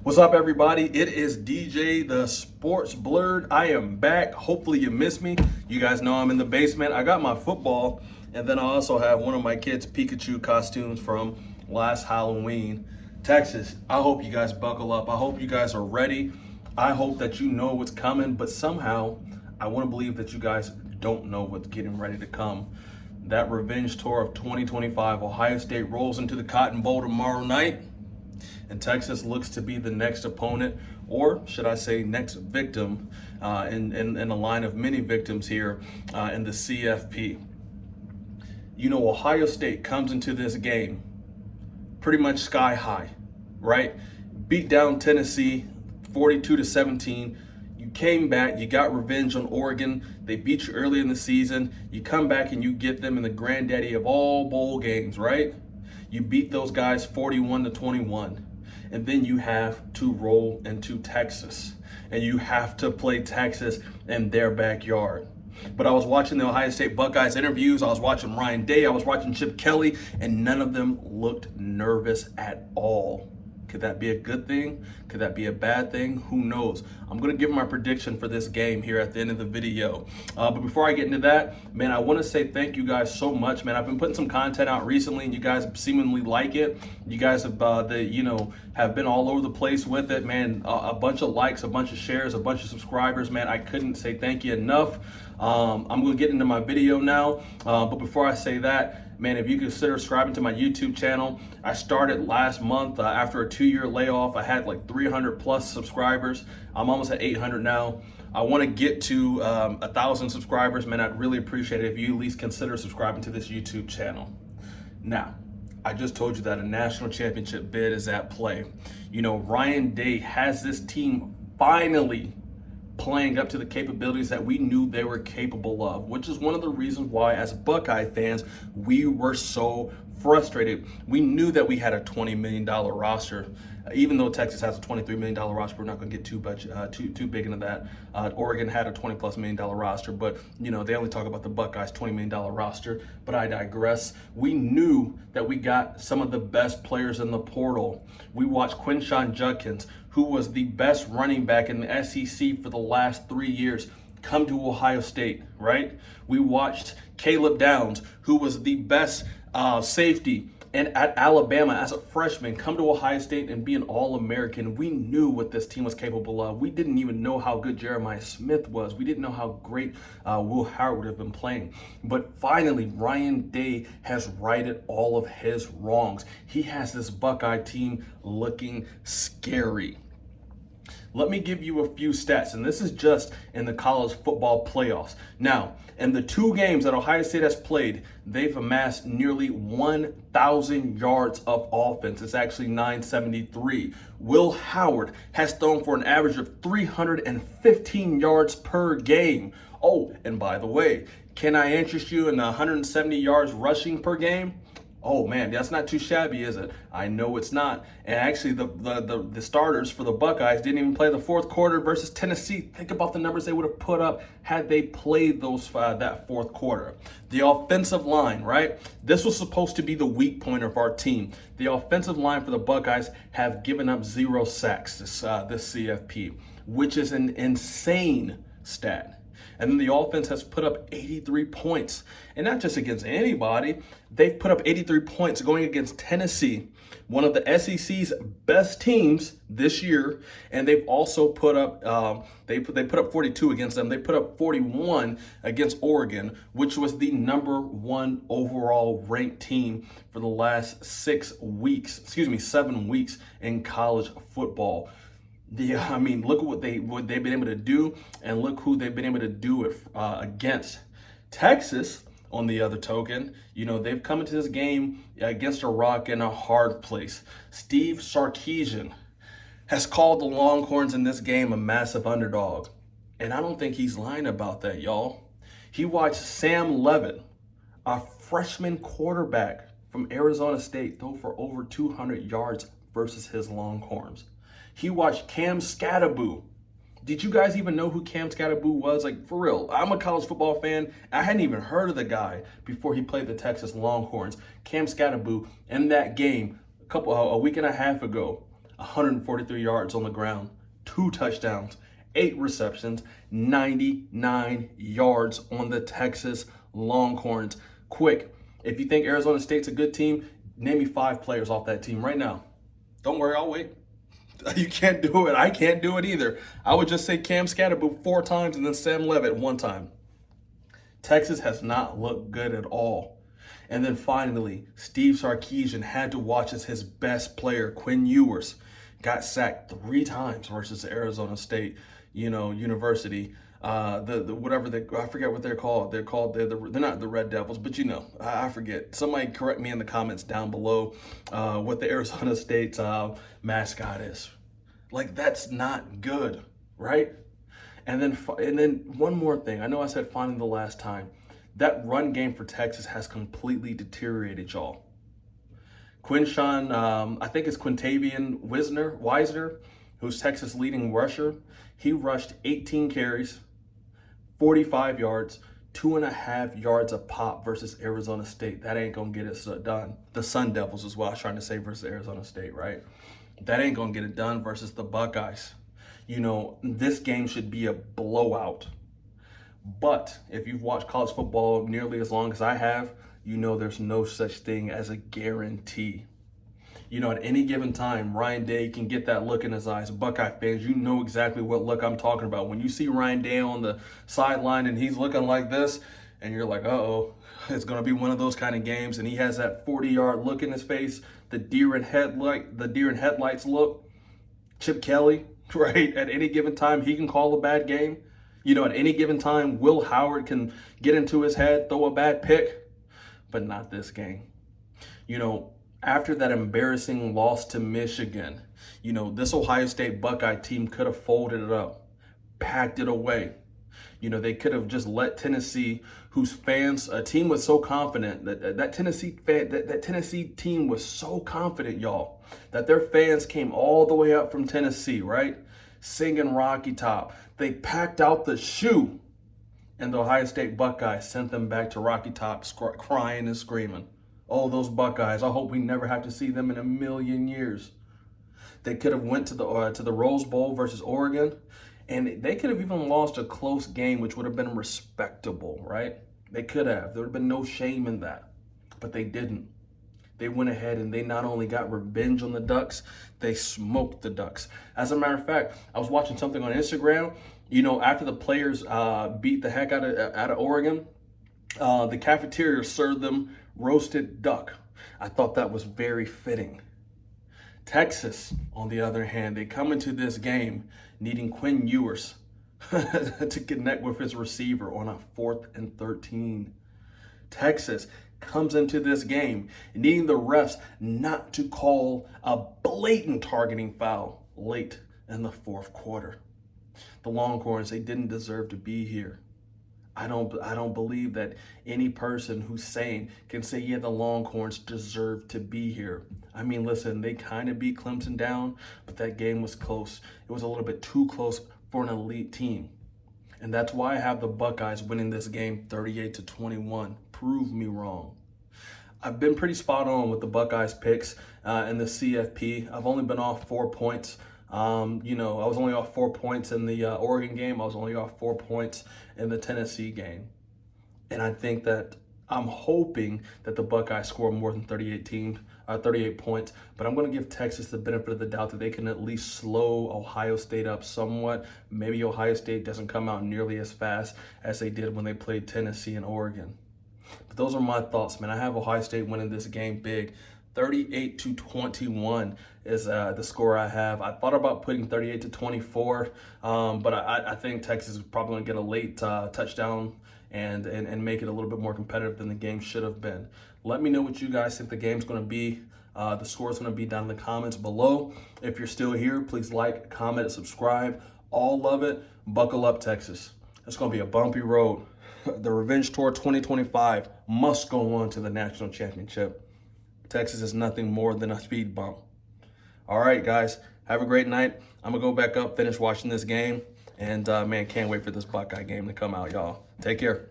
What's up, everybody? It is DJ the Sports Blurred. I am back. Hopefully you missed me. You guys know I'm in the basement. I got my football, and then I also have one of my kids' Pikachu costumes from last Halloween. Texas, I hope you guys buckle up. I hope you guys are ready. I hope that you know what's coming, but somehow I want to believe that you guys don't know what's getting ready to come. That revenge tour of 2025. Ohio State rolls into the Cotton Bowl tomorrow night. And Texas looks to be the next opponent, or should I say next victim, in a line of many victims here in the CFP. You know, Ohio State comes into this game pretty much sky high, right? Beat down Tennessee 42-17. You came back, you got revenge on Oregon. They beat you early in the season. You come back and you get them in the granddaddy of all bowl games, right? You beat those guys 41-21. And then you have to roll into Texas, and you have to play Texas in their backyard. But I was watching the Ohio State Buckeyes interviews. I was watching Ryan Day. I was watching Chip Kelly, and none of them looked nervous at all. Could that be a good thing? Could that be a bad thing? Who knows? I'm going to give my prediction for this game here at the end of the video. But before I get into that, man, I want to say thank you guys so much, man. I've been putting some content out recently, and you guys seemingly like it. You guys have, have been all over the place with it, man. A bunch of likes, a bunch of shares, a bunch of subscribers, man. I couldn't say thank you enough. I'm going to get into my video now. But before I say that, man, if you consider subscribing to my YouTube channel, I started last month after a 2-year layoff. I had like 300 plus subscribers. I'm almost at 800 now. I want to get to 1,000 subscribers, man. I'd really appreciate it if you at least consider subscribing to this YouTube channel. Now, I just told you that a national championship bid is at play. You know, Ryan Day has this team finally playing up to the capabilities that we knew they were capable of, which is one of the reasons why, as Buckeye fans, we were so frustrated. We knew that we had a $20 million roster. Even though Texas has a $23 million roster, we're not going to get too big into that. Oregon had a $20+ million roster, but you know, they only talk about the Buckeyes' $20 million roster. But I digress. We knew that we got some of the best players in the portal. We watched Quinshon Judkins, who was the best running back in the SEC for the last 3 years, come to Ohio State, right? We watched Caleb Downs, who was the best safety and at Alabama as a freshman, come to Ohio State and be an All-American. We knew what this team was capable of. We didn't even know how good Jeremiah Smith was. We didn't know how great Will Howard would have been playing. But finally, Ryan Day has righted all of his wrongs. He has this Buckeye team looking scary. Let me give you a few stats, and this is just in the college football playoffs. Now, in the 2 games that Ohio State has played, they've amassed nearly 1,000 yards of offense. It's actually 973. Will Howard has thrown for an average of 315 yards per game. Oh, and by the way, can I interest you in 170 yards rushing per game? Oh man, that's not too shabby, is it? I know it's not. And actually, the starters for the Buckeyes didn't even play the 4th quarter versus Tennessee. Think about the numbers they would have put up had they played that 4th quarter. The offensive line, right? This was supposed to be the weak point of our team. The offensive line for the Buckeyes have given up 0 sacks this CFP, which is an insane stat. And then the offense has put up 83 points. And not just against anybody. They've put up 83 points going against Tennessee, one of the SEC's best teams this year. And they've also put up, they put up 42 against them. They put up 41 against Oregon, which was the #1 overall ranked team for the last 7 weeks in college football. I mean, look at what they've been able to do, and look who they've been able to do it against. Texas, on the other token, you know, they've come into this game against a rock and a hard place. Steve Sarkisian has called the Longhorns in this game a massive underdog, and I don't think he's lying about that, y'all. He watched Sam Levitt, a freshman quarterback from Arizona State, throw for over 200 yards versus his Longhorns. He watched Cam Skattebo. Did you guys even know who Cam Skattebo was? Like, for real, I'm a college football fan. I hadn't even heard of the guy before he played the Texas Longhorns. Cam Skattebo in that game a week and a half ago, 143 yards on the ground, 2 touchdowns, 8 receptions, 99 yards on the Texas Longhorns. Quick, if you think Arizona State's a good team, name me 5 players off that team right now. Don't worry, I'll wait. You can't do it. I can't do it either. I would just say Cam Scatterboot 4 times and then Sam Levitt 1 time. Texas has not looked good at all. And then finally, Steve Sarkisian had to watch as his best player, Quinn Ewers, got sacked 3 times versus Arizona State, University. I forget what they're called. They're not the Red Devils, but I forget. Somebody correct me in the comments down below what the Arizona State mascot is. Like, that's not good, right? And then one more thing. I know I said finally the last time. That run game for Texas has completely deteriorated, y'all. Quinshawn, I think it's Quintavious Wisner, who's Texas' leading rusher. He rushed 18 carries, 45 yards, 2.5 yards a pop versus Arizona State. That ain't gonna get it done. The Sun Devils is what I was trying to say versus Arizona State, right? That ain't gonna get it done versus the Buckeyes. This game should be a blowout. But if you've watched college football nearly as long as I have, there's no such thing as a guarantee. At any given time, Ryan Day can get that look in his eyes. Buckeye fans, you know exactly what look I'm talking about. When you see Ryan Day on the sideline and he's looking like this, and you're like, uh-oh, it's going to be one of those kind of games, and he has that 40-yard look in his face, the deer in headlights look. Chip Kelly, right? At any given time, he can call a bad game. At any given time, Will Howard can get into his head, throw a bad pick, but not this game. After that embarrassing loss to Michigan, this Ohio State Buckeye team could have folded it up, packed it away. They could have just let Tennessee, whose fans, a team was so confident that Tennessee team was so confident, y'all, that their fans came all the way up from Tennessee, right? Singing Rocky Top. They packed out the shoe, and the Ohio State Buckeyes sent them back to Rocky Top crying and screaming. Oh, those Buckeyes, I hope we never have to see them in a million years. They could have went to the Rose Bowl versus Oregon, and they could have even lost a close game, which would have been respectable, right? They could have. There would have been no shame in that, but they didn't. They went ahead and they not only got revenge on the Ducks, they smoked the Ducks. As a matter of fact, I was watching something on Instagram. After the players beat the heck out of Oregon, the cafeteria served them roasted duck. I thought that was very fitting. Texas, on the other hand, they come into this game needing Quinn Ewers to connect with his receiver on a 4th and 13. Texas comes into this game needing the refs not to call a blatant targeting foul late in the 4th quarter. The Longhorns, they didn't deserve to be here. I don't believe that any person who's sane can say, yeah, the Longhorns deserve to be here. I mean, listen, they kind of beat Clemson down, but that game was close. It was a little bit too close for an elite team. And that's why I have the Buckeyes winning this game 38-21. Prove me wrong. I've been pretty spot on with the Buckeyes picks in the CFP. I've only been off 4 points. I was only off 4 points in the Oregon game. I was only off 4 points in the Tennessee game. And I think that I'm hoping that the Buckeyes score more than 38 points. But I'm going to give Texas the benefit of the doubt that they can at least slow Ohio State up somewhat. Maybe Ohio State doesn't come out nearly as fast as they did when they played Tennessee and Oregon. But those are my thoughts, man. I have Ohio State winning this game big. 38-21 is the score I have. I thought about putting 38-24, but I think Texas is probably going to get a late touchdown and make it a little bit more competitive than the game should have been. Let me know what you guys think the game's going to be. The score is going to be down in the comments below. If you're still here, please like, comment, subscribe. All love it. Buckle up, Texas. It's going to be a bumpy road. The Revenge Tour 2025 must go on to the national championship. Texas is nothing more than a speed bump. All right, guys, have a great night. I'm going to go back up, finish watching this game, and, man, can't wait for this Buckeye game to come out, y'all. Take care.